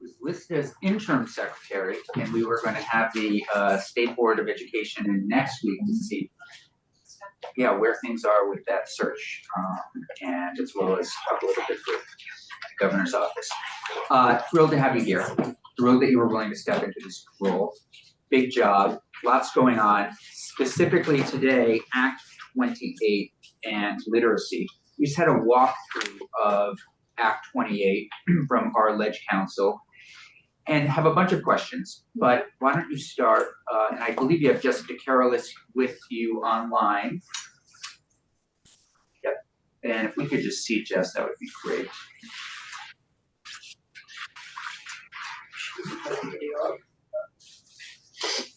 was listed as interim secretary, and we were going to have the State Board of Education in next week to see, where things are with that search, and as well as talk a little bit with the governor's office. Thrilled to have you here. Thrilled that you were willing to step into this role. Big job, lots going on. Specifically today, Act 28 and literacy. We just had a walkthrough of Act 28 from our Ledge Council and have a bunch of questions, but why don't you start, and I believe you have Jessica Carolis with you online. Yep, and if we could just see Jess, that would be great.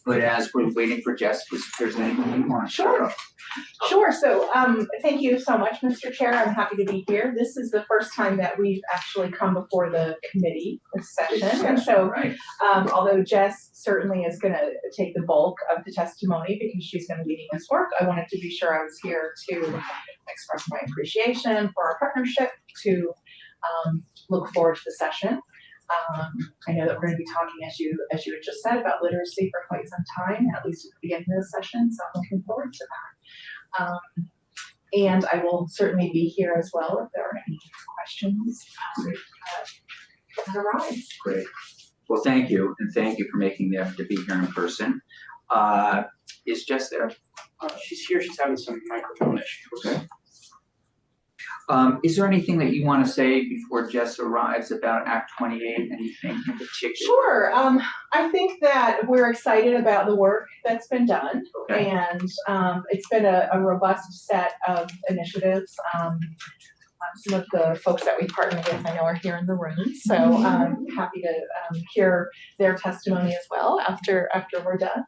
But as we're waiting for Jess, if there's anything you want to share. Sure. So thank you so much, Mr. Chair. I'm happy to be here. This is the first time that we've actually come before the committee this session. And so although Jess certainly is going to take the bulk of the testimony because she's going to be leading this work, I wanted to be sure I was here to express my appreciation for our partnership, to look forward to the session. I know that we're going to be talking, as you had just said, about literacy for quite some time, at least at the beginning of the session, so I'm looking forward to that. And I will certainly be here as well if there are any questions that arise. Great. Well, thank you, and thank you for making the effort to be here in person. Is Jess there? She's here. She's having some microphone issues. Okay. Is there anything that you want to say before Jess arrives about Act 28? Anything in particular? Sure. I think that we're excited about the work that's been done, and it's been a robust set of initiatives. Some of the folks that we partnered with, I know, are here in the room, so I'm happy to hear their testimony as well after we're done.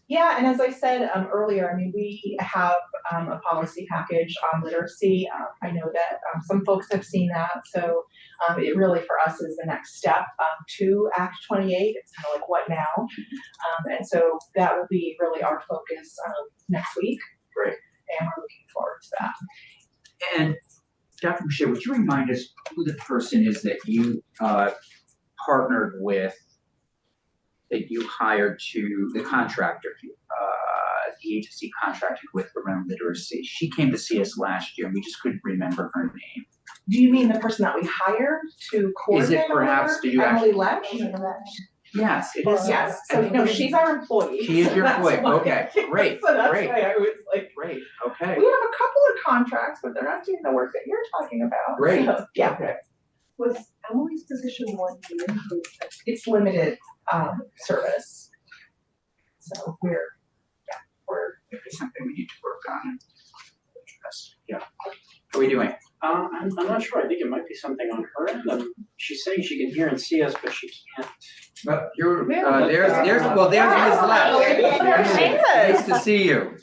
Yeah, and as I said earlier, I mean, we have a policy package on literacy. I know that some folks have seen that, so it really for us is the next step to Act 28. It's kind of like, what now? And so that will be really our focus next week. Great. And we're looking forward to that. And Dr. Boucher, would you remind us who the person is that you partnered with, that you hired to, the contractor, the agency contracted with around literacy? She came to see us last year and we just couldn't remember her name. Do you mean the person that we hired to coordinate? Is it perhaps, do you Emily actually? Lesh? Yes, it is. Yes, so no, she's our employee. She is your employee, okay, great, So that's great. why I was like, Great, okay. we have a couple of contracts, but they're not doing the work that you're talking about. Great, So, yeah. okay. Was Emily's position 1 year? It's limited service. So we're Maybe something we need to work on. Yeah. How are we doing? I'm not sure. I think it might be something on her end. She's saying she can hear and see us, but she can't. Well, you're, there's Ms. Lesh. Nice to see you.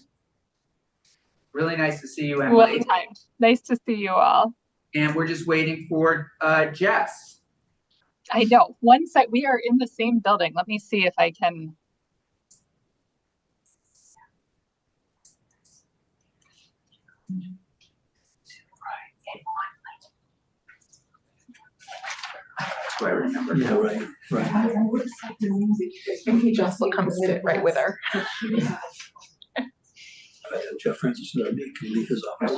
Really nice to see you, Emily. Well timed. Nice to see you all. And we're just waiting for Jess. I know. One sec. We are in the same building. Let me see if I can. That's what I remember. Yeah, right. Maybe Jess will come sit right with her. Jeff Francis can leave his office.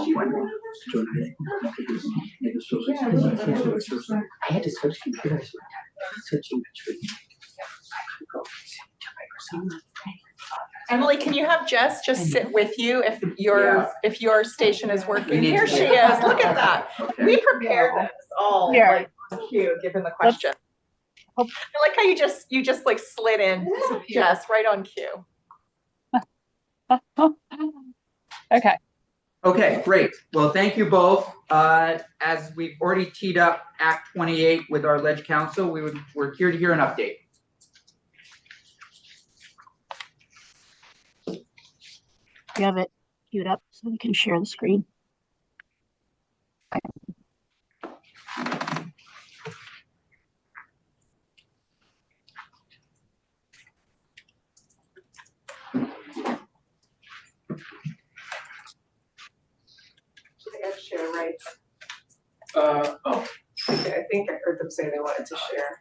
Join me. I had to switch computers. Switching between. Emily, can you have Jess just sit with you if your station is working? Here she to- is. Look at that. Okay. We prepared this all Here. like cute, given the question. I like how you just like slid in, Jess, right on cue. Okay. Okay, great. Well, thank you both. As we've already teed up Act 28 with our Ledge Council, we're here to hear an update. You have it queued up so we can share the screen. Share, right? Oh. I think I heard them say they wanted to share.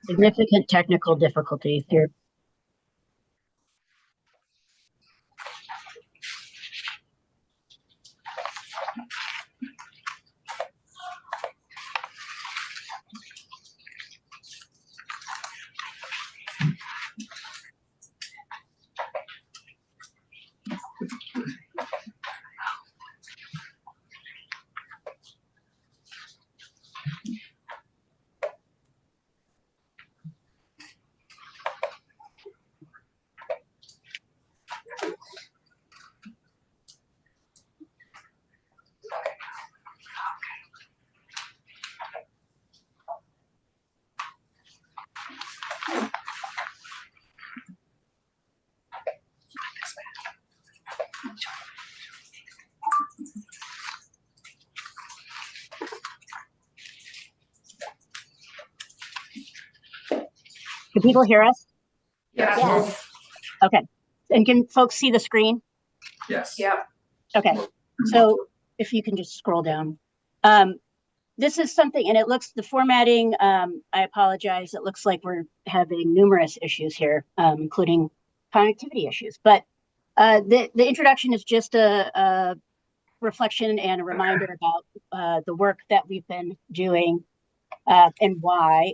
Significant technical difficulties here. Can people hear us? Yes. Okay. And can folks see the screen? Yes. Yep. Okay. So if you can just scroll down. This is something, and it looks, the formatting, I apologize, it looks like we're having numerous issues here, including connectivity issues. But the introduction is just a reflection and a reminder about the work that we've been doing and why.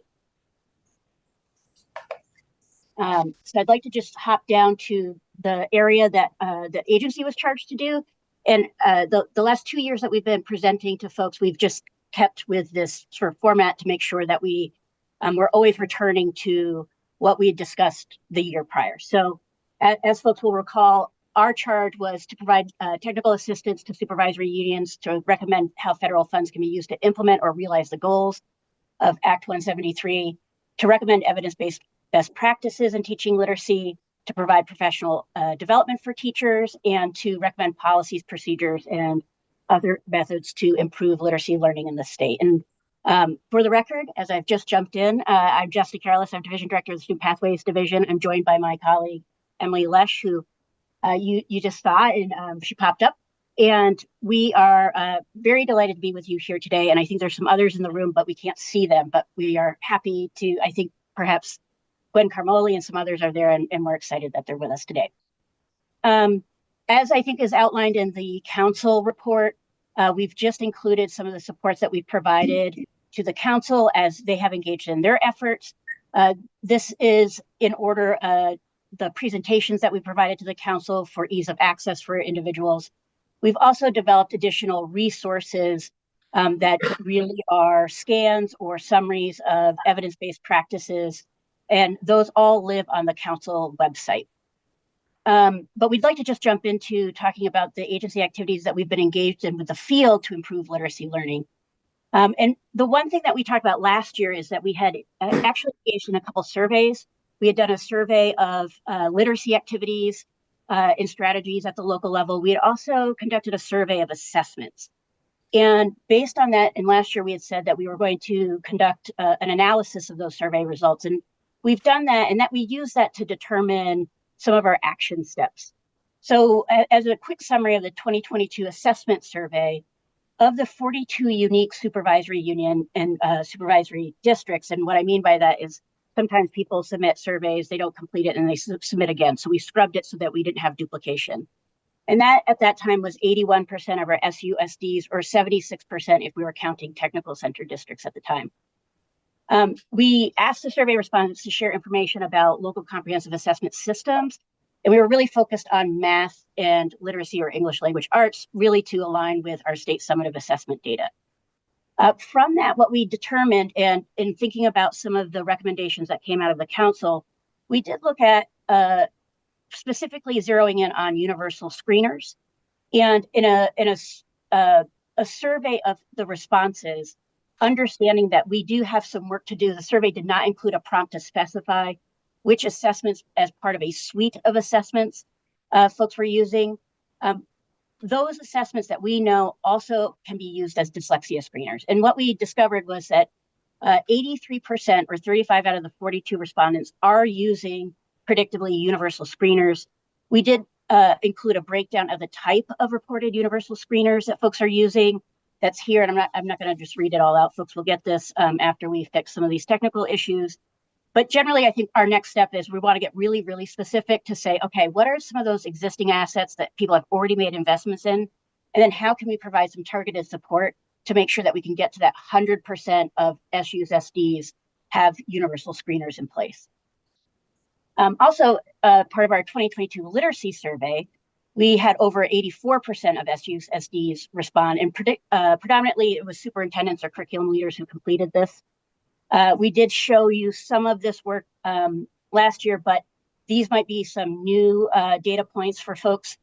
So I'd like to just hop down to the area that the agency was charged to do. And the last 2 years that we've been presenting to folks, we've just kept with this sort of format to make sure that we're always returning to what we had discussed the year prior. So as folks will recall, our charge was to provide technical assistance to supervisory unions to recommend how federal funds can be used to implement or realize the goals of Act 173, to recommend evidence-based best practices in teaching literacy, to provide professional development for teachers, and to recommend policies, procedures, and other methods to improve literacy learning in the state. And for the record, as I've just jumped in, I'm Jessica Careless. I'm Division Director of the Student Pathways Division. I'm joined by my colleague, Emily Lesh, who you just saw, and she popped up. And we are very delighted to be with you here today. And I think there's some others in the room, but we can't see them. But we are happy to, I think perhaps Gwen Carmoli and some others are there, and we're excited that they're with us today. As I think is outlined in the council report, we've just included some of the supports that we've provided to the council as they have engaged in their efforts. This is in order the presentations that we provided to the council for ease of access for individuals. We've also developed additional resources that really are scans or summaries of evidence-based practices, and those all live on the council website. But we'd like to just jump into talking about the agency activities that we've been engaged in with the field to improve literacy learning. And the one thing that we talked about last year is that we had actually engaged in a couple surveys. We had done a survey of literacy activities and strategies at the local level. We had also conducted a survey of assessments. And based on that, and last year we had said that we were going to conduct an analysis of those survey results. And we've done that, and that we use that to determine some of our action steps. So as a quick summary of the 2022 assessment survey, of the 42 unique supervisory union and supervisory districts, and what I mean by that is sometimes people submit surveys, they don't complete it, and they submit again. So we scrubbed it so that we didn't have duplication. And that at that time was 81% of our SUSDs, or 76% if we were counting technical center districts at the time. We asked the survey respondents to share information about local comprehensive assessment systems, and we were really focused on math and literacy or English language arts, really to align with our state summative assessment data. From that, what we determined, and in thinking about some of the recommendations that came out of the council, we did look at specifically zeroing in on universal screeners. And in a survey of the responses, understanding that we do have some work to do, the survey did not include a prompt to specify which assessments as part of a suite of assessments folks were using. those assessments that we know also can be used as dyslexia screeners. And what we discovered was that 83% or 35 out of the 42 respondents are using predictably universal screeners. We did include a breakdown of the type of reported universal screeners that folks are using. That's here, and I'm not going to just read it all out. Folks will get this after we fix some of these technical issues. But generally, I think our next step is we want to get really, really specific to say, okay, what are some of those existing assets that people have already made investments in? And then how can we provide some targeted support to make sure that we can get to that 100% of SU's SDs have universal screeners in place. Also, part of our 2022 literacy survey, we had over 84% of SU's SDs respond, and predominantly it was superintendents or curriculum leaders who completed this. We did show you some of this work last year, but these might be some new data points for folks.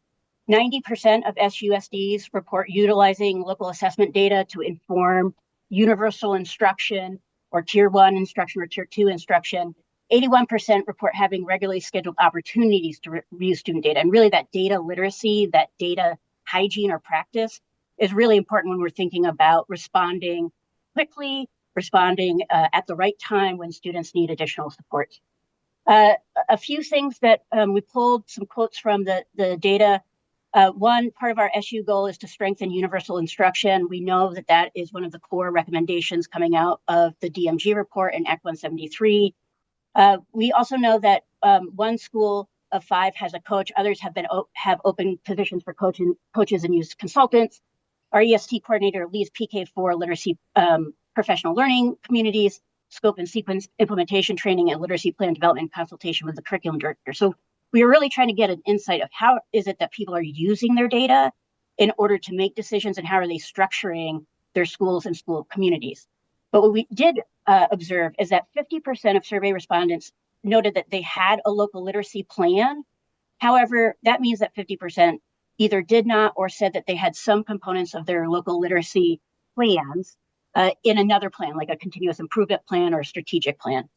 90% of SUSDs report utilizing local assessment data to inform universal instruction or tier 1 instruction or tier 2 instruction. 81% report having regularly scheduled opportunities to review student data. And really that data literacy, that data hygiene or practice is really important when we're thinking about responding quickly, responding at the right time when students need additional support. A few things that we pulled some quotes from the data. One part of our SU goal is to strengthen universal instruction. We know that that is one of the core recommendations coming out of the DMG report and Act 173. We also know that one school of 5 has a coach. Others have open positions for coaches and youth consultants. Our EST coordinator leads PK4 literacy professional learning communities, scope and sequence implementation training, and literacy plan development consultation with the curriculum director. So we are really trying to get an insight of how is it that people are using their data in order to make decisions, and how are they structuring their schools and school communities. But what we did observe is that 50% of survey respondents noted that they had a local literacy plan. However, that means that 50% either did not or said that they had some components of their local literacy plans in another plan, like a continuous improvement plan or a strategic plan.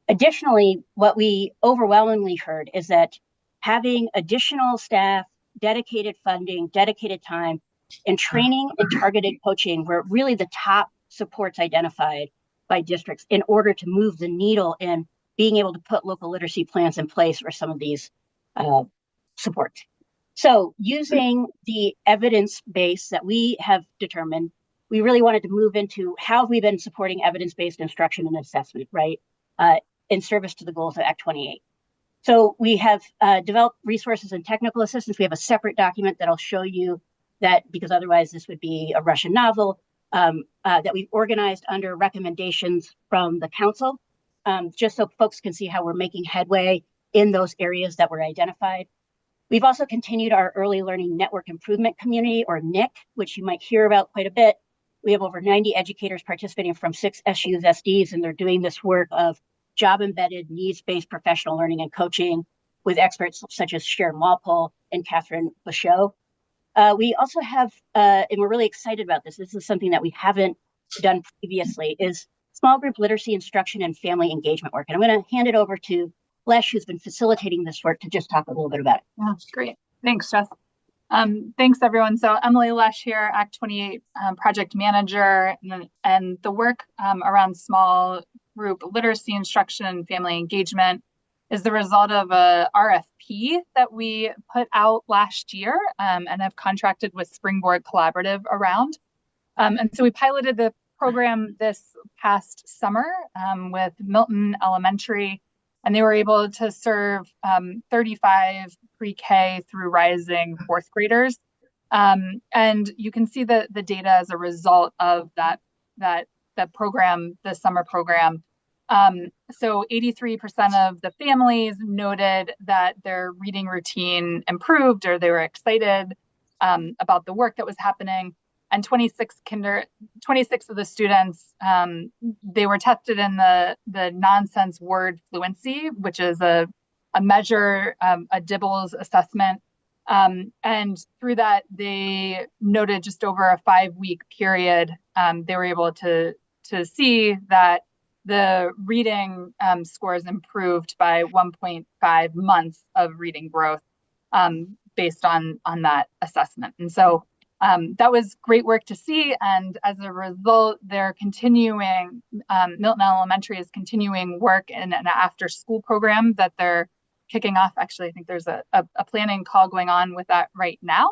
Additionally, what we overwhelmingly heard is that having additional staff, dedicated funding, dedicated time, and training and targeted coaching were really the top supports identified by districts in order to move the needle in being able to put local literacy plans in place for some of these supports. So using the evidence base that we have determined, we really wanted to move into how have we been supporting evidence-based instruction and assessment, right, in service to the goals of Act 28. So we have developed resources and technical assistance. We have a separate document that I'll show you that, because otherwise this would be a Russian novel, that we've organized under recommendations from the council, just so folks can see how we're making headway in those areas that were identified. We've also continued our early learning network improvement community, or NIC, which you might hear about quite a bit. We have over 90 educators participating from 6 SU's SDs, and they're doing this work of job-embedded, needs-based professional learning and coaching with experts such as Sharon Walpole and Catherine Bachot. We also have, and we're really excited about this, this is something that we haven't done previously, is small group literacy instruction and family engagement work. And I'm going to hand it over to Lesh, who's been facilitating this work, to just talk a little bit about it. Yeah, great. Thanks, Jess. Thanks, everyone. So Emily Lesh here, Act 28 project manager, and the work around small group literacy instruction and family engagement is the result of a RFP that we put out last year and have contracted with Springboard Collaborative around. And so we piloted the program this past summer with Milton Elementary, and they were able to serve 35 pre-K through rising 4th graders. And you can see the data as a result of that program, the summer program. So 83% of the families noted that their reading routine improved, or they were excited about the work that was happening. And 26 of the students, they were tested in the nonsense word fluency, which is a measure, a DIBELS assessment. And through that, they noted just over a 5-week period, they were able to see that the reading scores improved by 1.5 months of reading growth based on that assessment. And so that was great work to see. And as a result, they're continuing, Milton Elementary is continuing work in an after school program that they're kicking off. Actually, I think there's a planning call going on with that right now.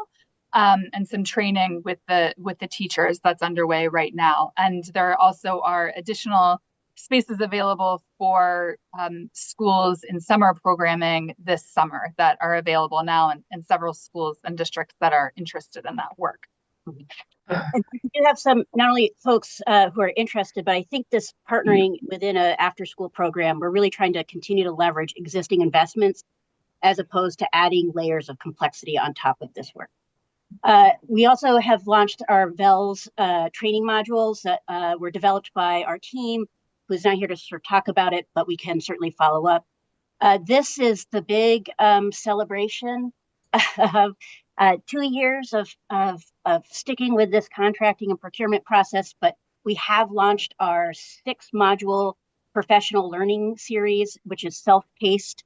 And some training with the teachers that's underway right now. And there also are additional spaces available for schools in summer programming this summer that are available now in several schools and districts that are interested in that work. And we do have some, not only folks who are interested, but I think this partnering within an after-school program, we're really trying to continue to leverage existing investments as opposed to adding layers of complexity on top of this work. We also have launched our VELS training modules that were developed by our team, who's not here to sort of talk about it, but we can certainly follow up. This is the big celebration of 2 years of sticking with this contracting and procurement process, but we have launched our 6-module professional learning series, which is self-paced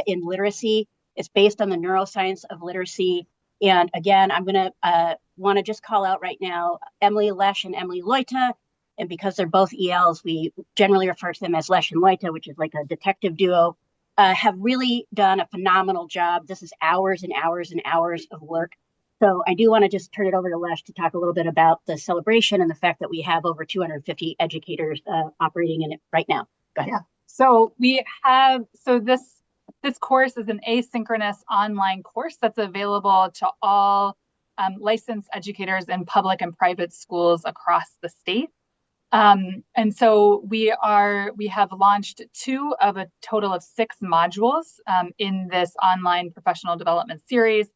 in literacy. It's based on the neuroscience of literacy. And again, I'm going to want to just call out right now Emily Lesh and Emily Loita. And because they're both ELs, we generally refer to them as Lesh and Loita, which is like a detective duo, have really done a phenomenal job. This is hours and hours and hours of work. So I do want to just turn it over to Lesh to talk a little bit about the celebration and the fact that we have over 250 educators operating in it right now. Go ahead. Yeah. So we have, this course is an asynchronous online course that's available to all licensed educators in public and private schools across the state. And so we have launched 2 of a total of 6 modules in this online professional development series.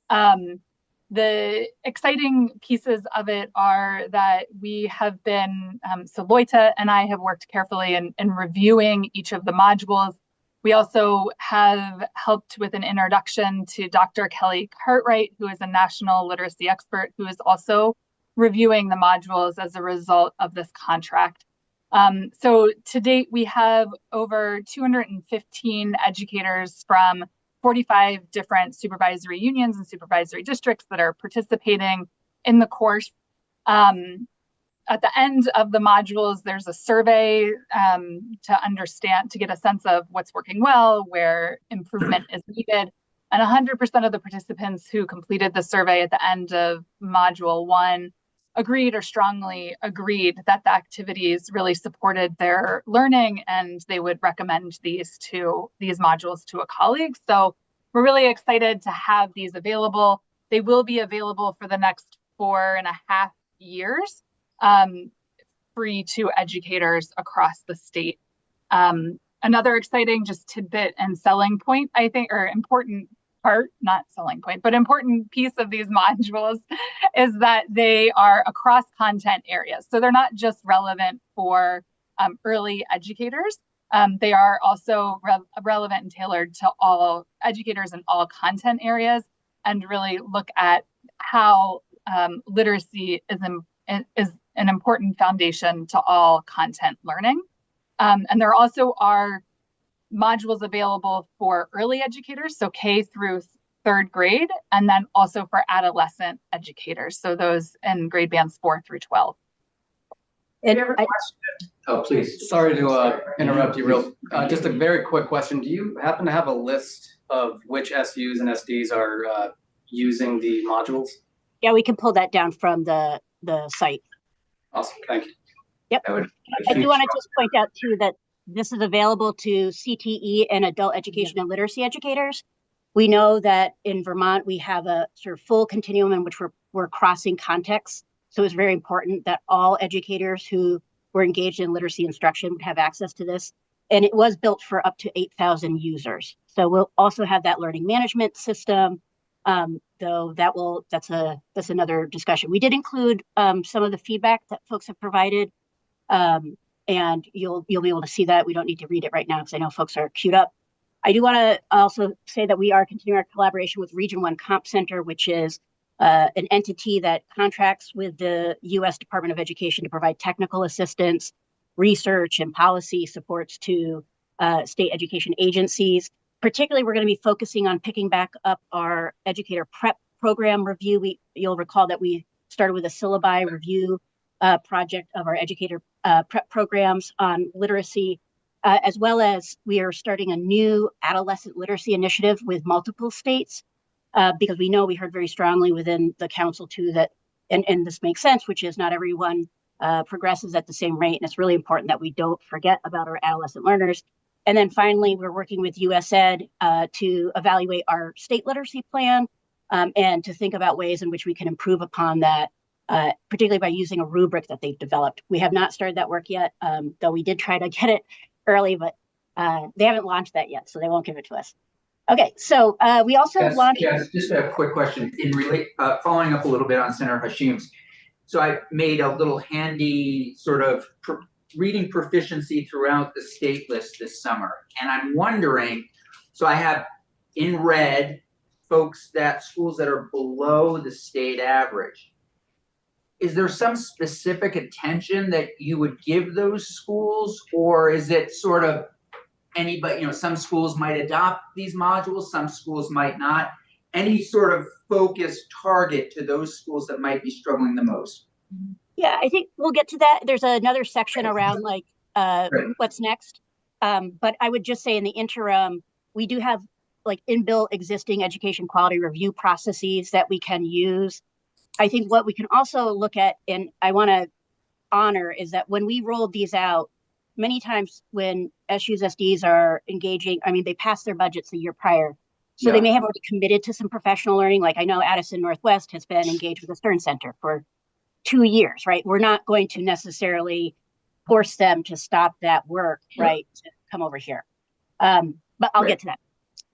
The exciting pieces of it are that we have been, so Loita and I have worked carefully in reviewing each of the modules. We also have helped with an introduction to Dr. Kelly Cartwright, who is a national literacy expert, who is also reviewing the modules as a result of this contract. So to date, we have over 215 educators from 45 different supervisory unions and supervisory districts that are participating in the course. At the end of the modules, there's a survey to get a sense of what's working well, where improvement is needed. And 100% of the participants who completed the survey at the end of module 1 agreed or strongly agreed that the activities really supported their learning and they would recommend these modules to a colleague. So we're really excited to have these available. They will be available for the next 4.5 years, free to educators across the state. Another exciting just tidbit and selling point, I think, or important part, not selling point, but important piece of these modules is that they are across content areas. So they're not just relevant for early educators. They are also relevant and tailored to all educators in all content areas, and really look at how literacy is an important foundation to all content learning. And there also are modules available for early educators, so K through 3rd grade, and then also for adolescent educators, so those in grade bands 4 through 12. And you have a question? Oh, please. Sorry to interrupt you just a very quick question. Do you happen to have a list of which SUs and SDs are using the modules? Yeah, we can pull that down from the site. Awesome, thank you. Yep. I do want to just point out too that this is available to CTE and adult education and literacy educators. We know that in Vermont, we have a sort of full continuum in which we're crossing contexts. So it's very important that all educators who were engaged in literacy instruction would have access to this. And it was built for up to 8,000 users. So we'll also have that learning management system, though that's another discussion. We did include some of the feedback that folks have provided. And you'll be able to see that. We don't need to read it right now because I know folks are queued up. I do want to also say that we are continuing our collaboration with Region 1 Comp Center, which is an entity that contracts with the U.S. Department of Education to provide technical assistance, research, and policy supports to state education agencies. Particularly, we're going to be focusing on picking back up our educator prep program review. You'll recall that we started with a syllabi review project of our educator prep programs on literacy, as well as we are starting a new adolescent literacy initiative with multiple states, because we know we heard very strongly within the council too that, and this makes sense, which is not everyone progresses at the same rate. And it's really important that we don't forget about our adolescent learners. And then finally, we're working with USAID to evaluate our state literacy plan and to think about ways in which we can improve upon that, particularly by using a rubric that they've developed. We have not started that work yet, though we did try to get it early, but they haven't launched that yet, so they won't give it to us. Okay, so we also launched. Yes, just a quick question following up a little bit on Senator Hashim's. So I made a little handy sort of reading proficiency throughout the state list this summer. And I'm wondering, so I have in red schools that are below the state average. Is there some specific attention that you would give those schools, or is it sort of anybody, some schools might adopt these modules, some schools might not? Any sort of focused target to those schools that might be struggling the most? Yeah, I think we'll get to that. There's another section around what's next. But I would just say in the interim, we do have inbuilt existing education quality review processes that we can use. I think what we can also look at, and I want to honor, is that when we rolled these out, many times when SUs, SDs are engaging, they passed their budgets the year prior. So they may have already committed to some professional learning. Like I know Addison Northwest has been engaged with the Stern Center for 2 years, right? We're not going to necessarily force them to stop that work, right, to come over here. But I'll get to that.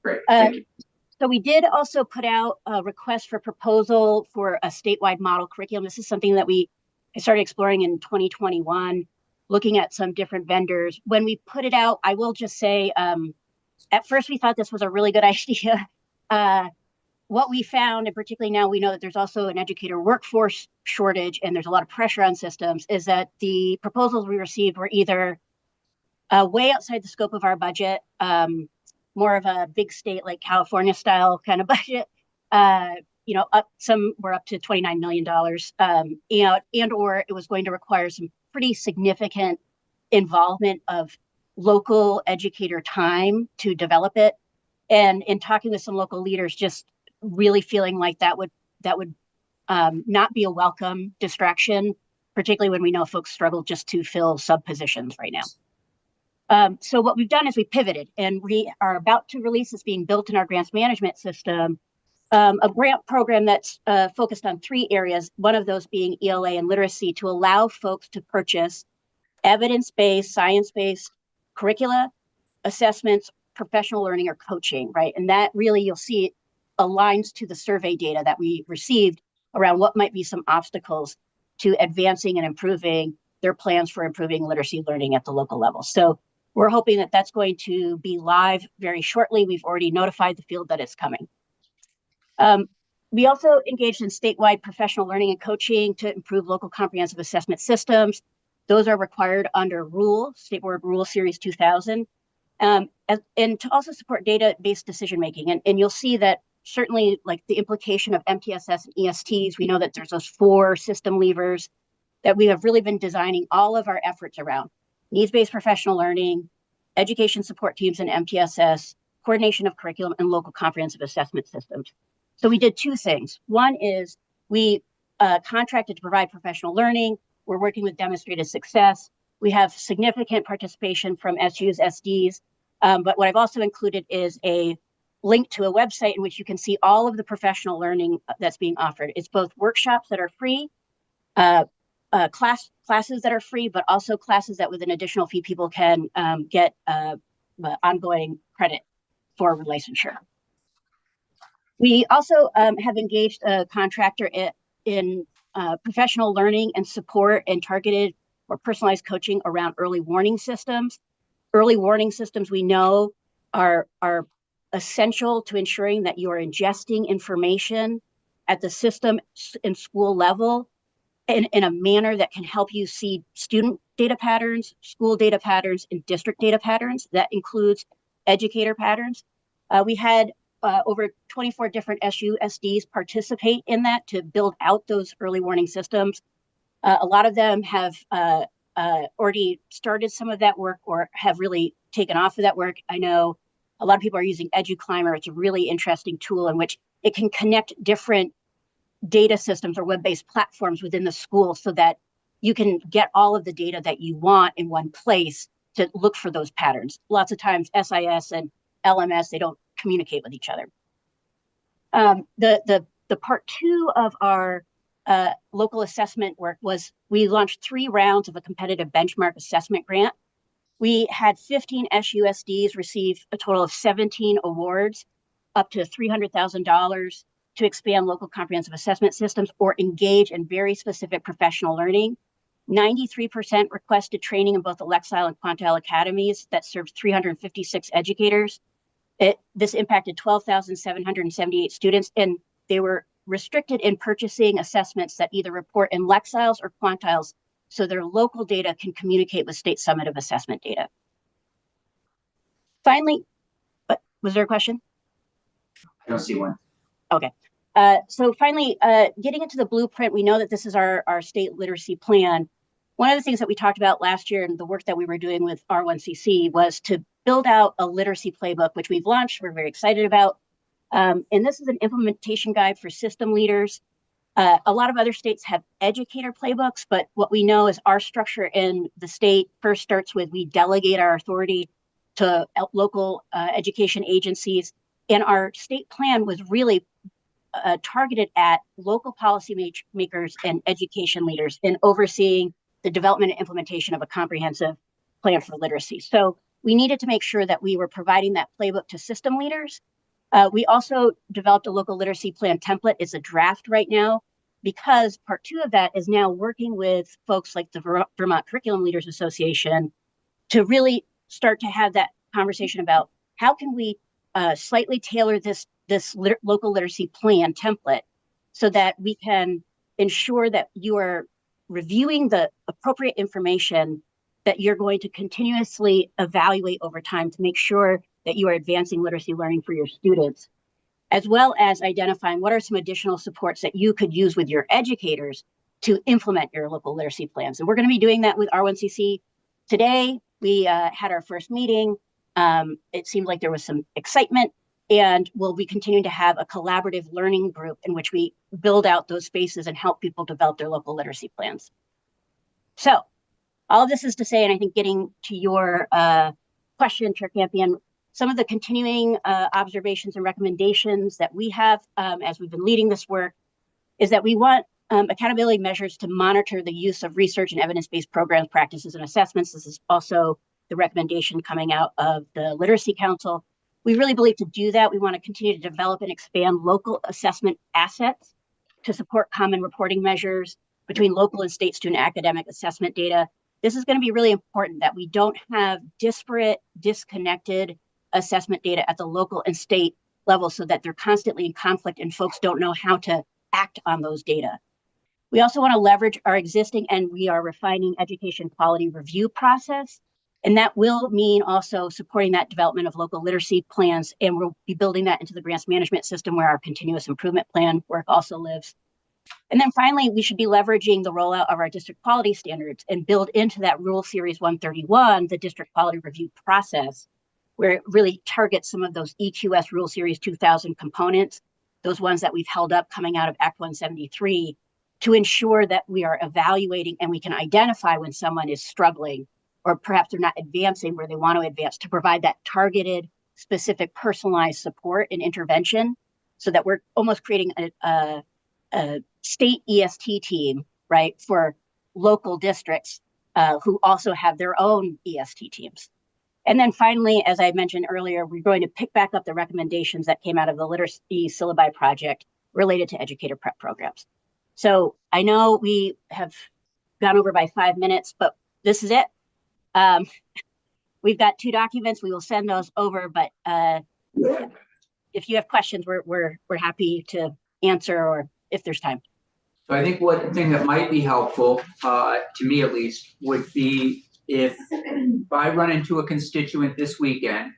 Great, thank you. So we did also put out a request for proposal for a statewide model curriculum. This is something that I started exploring in 2021, looking at some different vendors. When we put it out, I will just say, at first we thought this was a really good idea. What we found, and particularly now we know that there's also an educator workforce shortage and there's a lot of pressure on systems, is that the proposals we received were either way outside the scope of our budget, more of a big state like California style kind of budget, some were up to $29 million, and or it was going to require some pretty significant involvement of local educator time to develop it. And in talking with some local leaders, just really feeling like that would not be a welcome distraction, particularly when we know folks struggle just to fill sub positions right now. So what we've done is we pivoted, and we are about to release, this being built in our grants management system, a grant program that's focused on 3 areas, one of those being ELA and literacy, to allow folks to purchase evidence-based, science-based curricula, assessments, professional learning, or coaching, right? And that really, you'll see, aligns to the survey data that we received around what might be some obstacles to advancing and improving their plans for improving literacy learning at the local level. So we're hoping that that's going to be live very shortly. We've already notified the field that it's coming. We also engaged in statewide professional learning and coaching to improve local comprehensive assessment systems. Those are required under State Board Rule Series 2000, and to also support data-based decision-making. And you'll see that certainly like the implication of MTSS and ESTs, we know that there's those 4 system levers that we have really been designing all of our efforts around: needs-based professional learning, education support teams and MTSS, coordination of curriculum, and local comprehensive assessment systems. So we did 2 things. One is we contracted to provide professional learning. We're working with demonstrated success. We have significant participation from SUs, SDs, but what I've also included is a link to a website in which you can see all of the professional learning that's being offered. It's both workshops that are free, classes that are free, but also classes that with an additional fee people can get ongoing credit for licensure. We also have engaged a contractor in professional learning and support and targeted or personalized coaching around early warning systems. Early warning systems we know are essential to ensuring that you are ingesting information at the system and school level in a manner that can help you see student data patterns, school data patterns, and district data patterns. That includes educator patterns. We had over 24 different SUSDs participate in that to build out those early warning systems. A lot of them have already started some of that work or have really taken off of that work. I know a lot of people are using EduClimber. It's a really interesting tool in which it can connect different data systems or web-based platforms within the school so that you can get all of the data that you want in one place to look for those patterns. Lots of times SIS and LMS, they don't communicate with each other. The part 2 of our local assessment work was we launched 3 rounds of a competitive benchmark assessment grant. We had 15 SUSDs receive a total of 17 awards, up to $300,000 to expand local comprehensive assessment systems or engage in very specific professional learning. 93% requested training in both the Lexile and Quantile academies that served 356 educators. This impacted 12,778 students, and they were restricted in purchasing assessments that either report in Lexiles or Quantiles so their local data can communicate with state summative assessment data. Finally, was there a question? I don't see one. Okay. So finally, getting into the blueprint, we know that this is our state literacy plan. One of the things that we talked about last year and the work that we were doing with R1CC was to build out a literacy playbook, which we've launched, we're very excited about. And this is an implementation guide for system leaders. A lot of other states have educator playbooks, but what we know is our structure in the state first starts with we delegate our authority to local education agencies. And our state plan was really targeted at local policy makers and education leaders in overseeing the development and implementation of a comprehensive plan for literacy. So we needed to make sure that we were providing that playbook to system leaders. We also developed a local literacy plan template. It's a draft right now because part 2 of that is now working with folks like the Vermont Curriculum Leaders Association to really start to have that conversation about how can we slightly tailor this local literacy plan template so that we can ensure that you are reviewing the appropriate information that you're going to continuously evaluate over time to make sure that you are advancing literacy learning for your students, as well as identifying what are some additional supports that you could use with your educators to implement your local literacy plans. And we're going to be doing that with R1CC. Today, we had our first meeting. It seemed like there was some excitement, and we'll be continuing to have a collaborative learning group in which we build out those spaces and help people develop their local literacy plans. So all of this is to say, and I think getting to your question, Chair Campion, some of the continuing observations and recommendations that we have as we've been leading this work is that we want accountability measures to monitor the use of research and evidence-based programs, practices, and assessments. This is also the recommendation coming out of the Literacy Council. We really believe to do that, we want to continue to develop and expand local assessment assets to support common reporting measures between local and state student academic assessment data. This is going to be really important that we don't have disparate, disconnected assessment data at the local and state level so that they're constantly in conflict and folks don't know how to act on those data. We also want to leverage our existing, and we are refining education quality review process. And that will mean also supporting that development of local literacy plans. And we'll be building that into the grants management system where our continuous improvement plan work also lives. And then finally, we should be leveraging the rollout of our district quality standards and build into that Rule Series 131, the district quality review process, where it really targets some of those EQS Rule Series 2000 components, those ones that we've held up coming out of Act 173, to ensure that we are evaluating and we can identify when someone is struggling or perhaps they're not advancing where they want to advance, to provide that targeted, specific, personalized support and intervention so that we're almost creating a state EST team, right, for local districts who also have their own EST teams. And then finally, as I mentioned earlier, we're going to pick back up the recommendations that came out of the Literacy Syllabi project related to educator prep programs. So I know we have gone over by 5 minutes, but this is it. We've got 2 documents. We will send those over, but if you have questions, we're happy to answer, or if there's time. So I think one thing that might be helpful, to me at least, would be if I run into a constituent this weekend,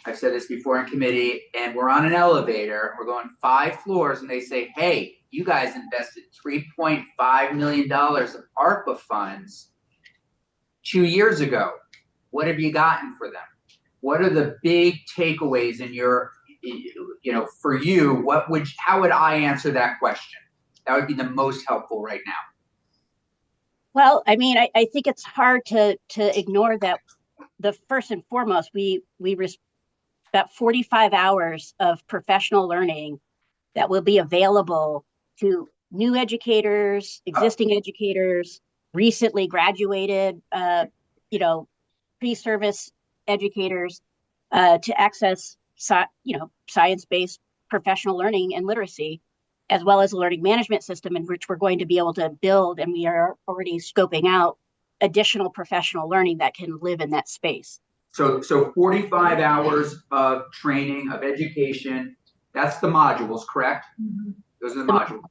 I've said this before in committee, and we're on an elevator, we're going 5 floors, and they say, hey, you guys invested $3.5 million of ARPA funds 2 years ago. What have you gotten for them? What are the big takeaways in your, for you, how would I answer that question? That would be the most helpful right now. Well, I mean, I think it's hard to ignore that. The first and foremost, we about 45 hours of professional learning that will be available to new educators, existing educators, recently graduated, pre-service educators, to access, science-based professional learning and literacy, as well as a learning management system in which we're going to be able to build, and we are already scoping out additional professional learning that can live in that space. So 45 hours of training, of education, that's the modules, correct? Mm-hmm. Those are the modules.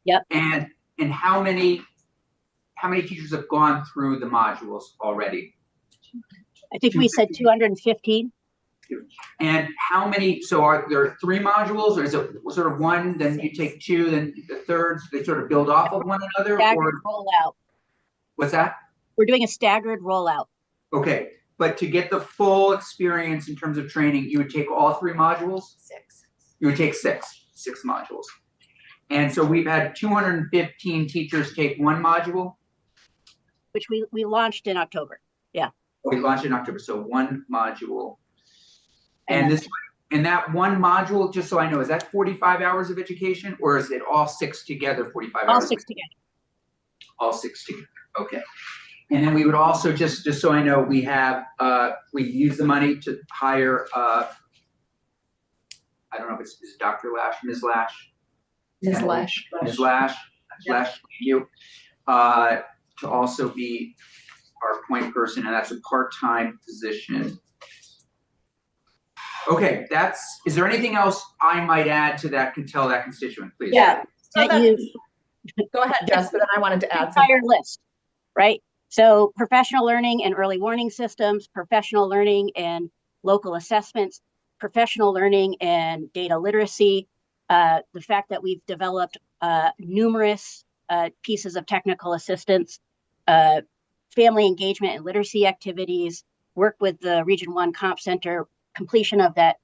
Yep. And how many teachers have gone through the modules already? I think we said 215. And how many, so are there 3 modules, or is it sort of one, then you take 2, then the third, so they sort of build off of one another? Staggered Or rollout. what's that? We're doing a staggered rollout. Okay, but to get the full experience in terms of training, you would take all 3 modules? 6. You would take 6 modules. And so we've had 215 teachers take 1 module. Which we launched in October. Yeah. We launched in October, so 1 module. And that 1 module, just so I know, is that 45 hours of education, or is it all 6 together, 45 hours? All 6 together. All 6 together, okay. And then we would also, just so I know, we have, we use the money to hire, I don't know if it's Dr. Lash, Ms. Lash? Ms. Lash. Ms. Lash, Yeah. thank you. To also be our point person, and that's a part-time position. Okay, is there anything else I might add to that, can tell that constituent, please? Yeah. So That you, go ahead, Jess, but then I wanted to add entire something. list, right? So professional learning and early warning systems, professional learning and local assessments, professional learning and data literacy, the fact that we've developed numerous pieces of technical assistance, family engagement and literacy activities, work with the Region 1 Comp Center, completion of that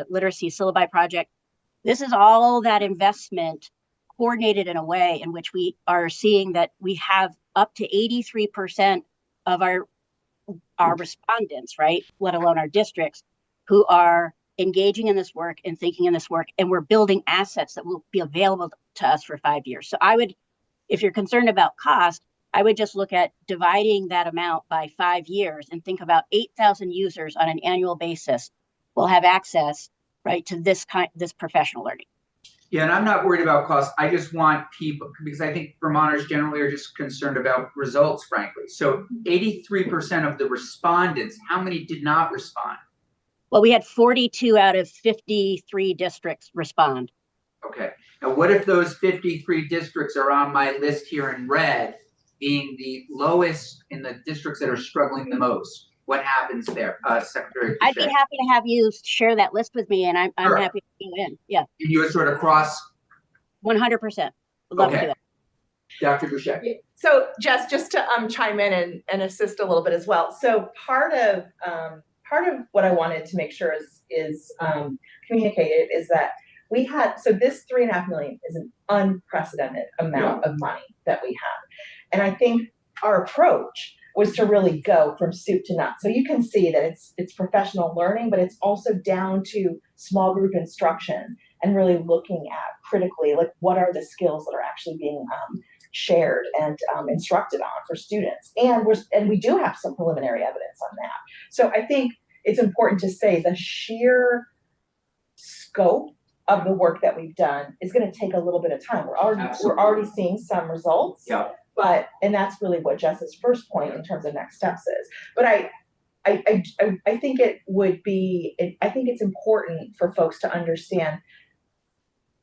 literacy syllabi project. This is all that investment coordinated in a way in which we are seeing that we have up to 83% of our respondents, right, let alone our districts, who are engaging in this work and thinking in this work, and we're building assets that will be available to us for 5 years. So I would, if you're concerned about cost, I would just look at dividing that amount by 5 years and think about 8,000 users on an annual basis will have access, right, to this professional learning. Yeah, and I'm not worried about cost. I just want people, because I think Vermonters generally are just concerned about results, frankly. So 83% of the respondents, how many did not respond? Well, we had 42 out of 53 districts respond. Okay. Now, what if those 53 districts are on my list here in red, being the lowest in the districts that are struggling the most? What happens there, Secretary? I'd be happy to have you share that list with me, and I'm Sure. happy to go in. Yeah. And you would sort of cross. 100%. Would love to do Okay. that. Dr. Boucher. So Jess, just to chime in and assist a little bit as well. So part of what I wanted to make sure is communicated is that we had, so this $3.5 million is an unprecedented amount of money that we have. And I think our approach was to really go from soup to nuts. So you can see that it's professional learning, but it's also down to small group instruction and really looking at critically, like, what are the skills that are actually being shared and instructed on for students. And we do have some preliminary evidence on that. So I think it's important to say the sheer scope of the work that we've done is going to take a little bit of time. We're already seeing some results. Yeah. And that's really what Jess's first point in terms of next steps is. But I think it would be, I think it's important for folks to understand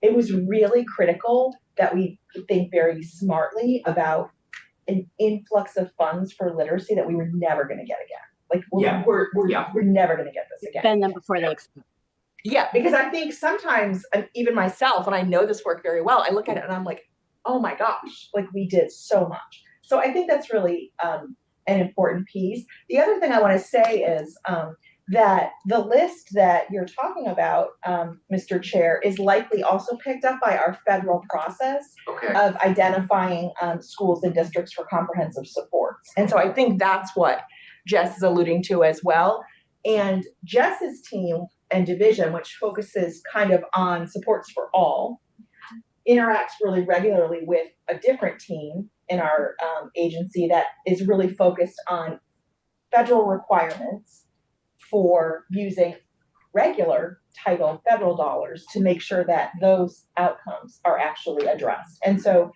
it was really critical that we think very smartly about an influx of funds for literacy that we were never going to get again. Like, Yeah. Yeah. we're never gonna get this again. Bend them before they explode. Yeah, because I think sometimes, even myself, and I know this work very well, I look at it and I'm like, oh my gosh, like we did so much. So I think that's really an important piece. The other thing I want to say is that the list that you're talking about, Mr. Chair, is likely also picked up by our federal process Okay. of identifying schools and districts for comprehensive supports. And so I think that's what Jess is alluding to as well. And Jess's team and division, which focuses kind of on supports for all, interacts really regularly with a different team in our agency that is really focused on federal requirements for using regular title federal dollars to make sure that those outcomes are actually addressed. And so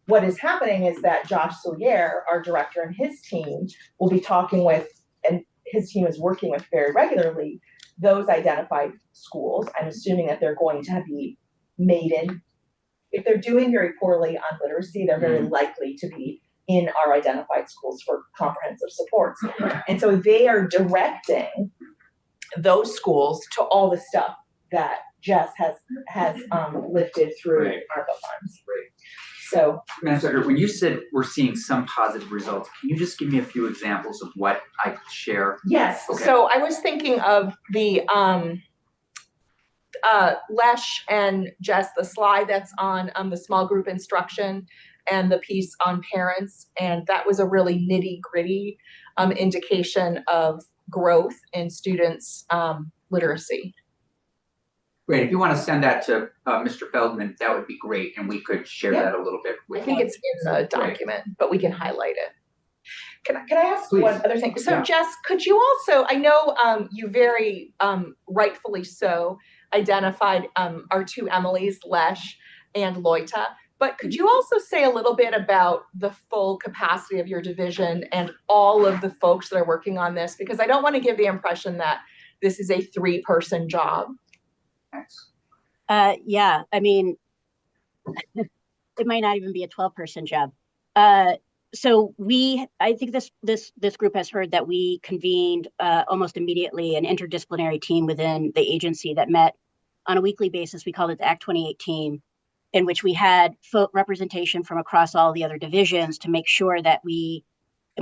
what is happening is that Josh Soulier, our director, and his team will be talking with, and his team is working with very regularly, those identified schools. I'm assuming that they're going to be maiden. If they're doing very poorly on literacy, they're very likely to be in our identified schools for comprehensive supports. And so they are directing those schools to all the stuff that Jess has lifted through Right. ARPA funds. Right. So, Madam Secretary, when you said we're seeing some positive results, can you just give me a few examples of what I could share? yes, Okay. so I was thinking of the Lesh and Jess, the slide that's on the small group instruction and the piece on parents. And that was a really nitty-gritty indication of growth in students' literacy. Great. If you want to send that to Mr. Feldman, that would be great, and we could share that a little bit with I think you. it's in the document, but we can highlight it. Can I ask Please. one other thing? So Yeah. Jess, could you also, I know you very rightfully so identified our two Emilys, Lesh and Loita, but could you also say a little bit about the full capacity of your division and all of the folks that are working on this? Because I don't want to give the impression that this is a 3-person job. Thanks. Yeah, I mean, it might not even be a 12-person job. So I think this group has heard that we convened almost immediately an interdisciplinary team within the agency that met on a weekly basis. We called it the Act 28 team, in which we had representation from across all the other divisions to make sure that we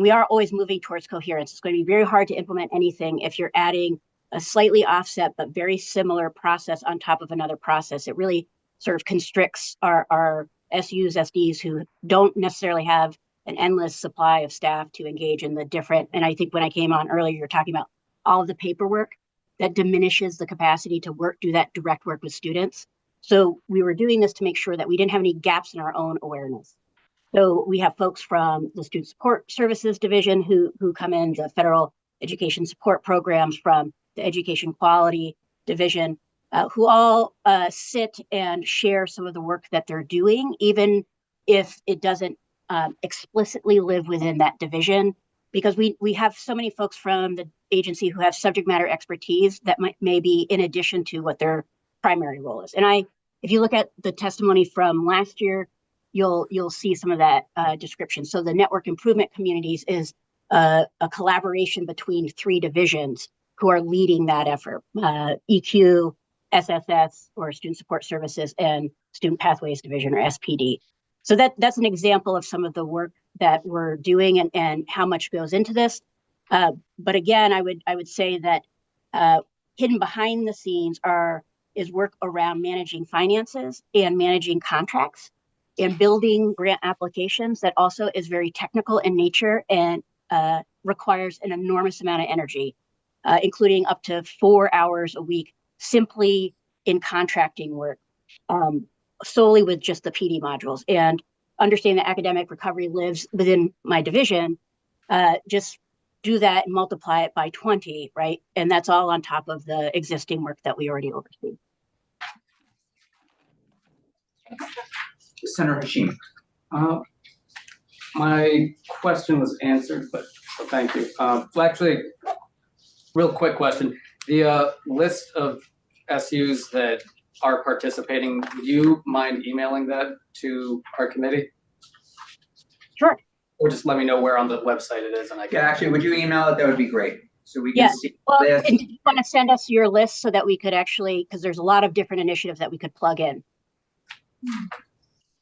are always moving towards coherence. It's going to be very hard to implement anything if you're adding a slightly offset but very similar process on top of another process. It really sort of constricts our SUs, SDs who don't necessarily have an endless supply of staff to engage in the different, and I think when I came on earlier, you're talking about all of the paperwork that diminishes the capacity to do that direct work with students. So we were doing this to make sure that we didn't have any gaps in our own awareness. So we have folks from the Student Support Services Division who come in, the Federal Education Support Programs from the Education Quality Division, who all sit and share some of the work that they're doing, even if it doesn't explicitly live within that division, because we have so many folks from the agency who have subject matter expertise that may be in addition to what their primary role is. And if you look at the testimony from last year, you'll see some of that description. So the network improvement communities is a collaboration between 3 divisions who are leading that effort: EQ, SSS, or Student Support Services, and Student Pathways Division, or SPD. So that's an example of some of the work that we're doing and how much goes into this. But again, I would say that hidden behind the scenes is work around managing finances and managing contracts and building grant applications that also is very technical in nature and requires an enormous amount of energy, including up to 4 hours a week simply in contracting work, solely with just the PD modules. And understanding that academic recovery lives within my division, just do that and multiply it by 20, right? And that's all on top of the existing work that we already oversee. Senator Hashim. My question was answered, but so thank you. Well, actually, real quick question. The list of SUs that are participating, would you mind emailing that to our committee? Sure. Or just let me know where on the website it is and I Yeah, can. actually, would you email it? That would be great. so we Yeah, can see Well, this. and did you want to send us your list so that we could actually, because there's a lot of different initiatives that we could plug in.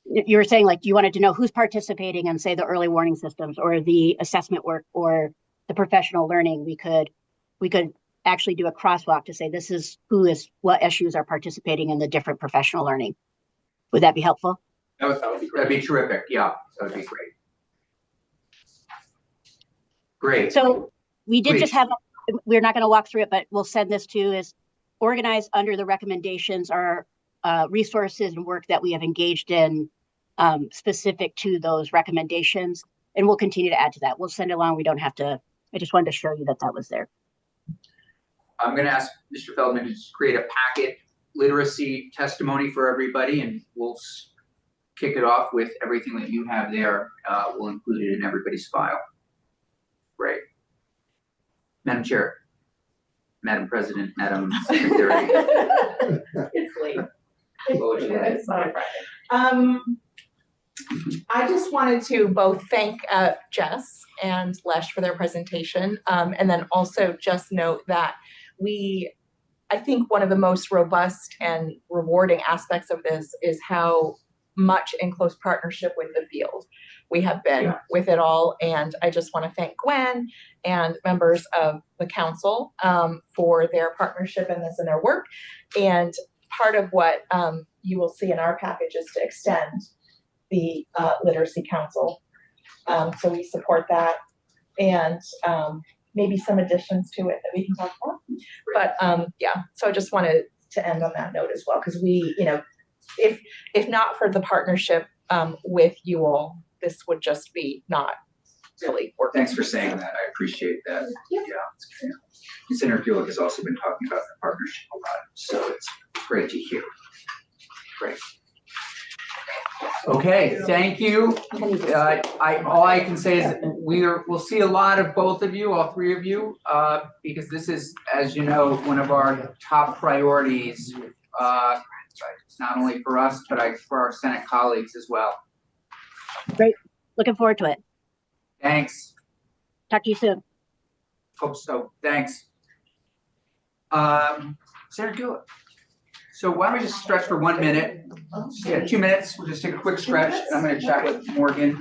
You were saying like you wanted to know who's participating in, say, the early warning systems or the assessment work or the professional learning. We could actually do a crosswalk to say this is what SUs are participating in the different professional learning. Would that be helpful? That would be great. That'd be terrific, yeah, that'd be great. Great, So we did just Please. have, we're not going to walk through it, but we'll send this to is organized under the recommendations are resources and work that we have engaged in specific to those recommendations. And we'll continue to add to that. We'll send it along. We don't have to, I just wanted to show you that that was there. I'm gonna ask Mr. Feldman to just create a packet literacy testimony for everybody, and we'll kick it off with everything that you have there. We'll include it in everybody's file. Great. Madam Chair, Madam President, Madam Secretary. It's late. What would you like? It's not a Friday. I just wanted to both thank Jess and Lesh for their presentation, and then also just note that I think one of the most robust and rewarding aspects of this is how much in close partnership with the field we have been with it all. And I just want to thank Gwen and members of the council for their partnership in this and their work. And part of what you will see in our package is to extend the Literacy Council. So we support that, and maybe some additions to it that we can talk about. But yeah, so I just wanted to end on that note as well, because we, if not for the partnership with you all, this would just be not really working. Thanks for saying that. I appreciate that. Yeah. Ms. Interfield has also been talking about the partnership a lot, so it's great to hear. Great. Okay, thank you. All I can say is we'll see a lot of both of you, all three of you, because this is, as you know, one of our top priorities. It's not only for us, but for our Senate colleagues as well. Great. Looking forward to it. Thanks. Talk to you soon. Hope so. Thanks. Sarah, do it. So why don't we just stretch for 1 minute? Yeah, 2 minutes. We'll just take a quick stretch. I'm going to chat with Morgan.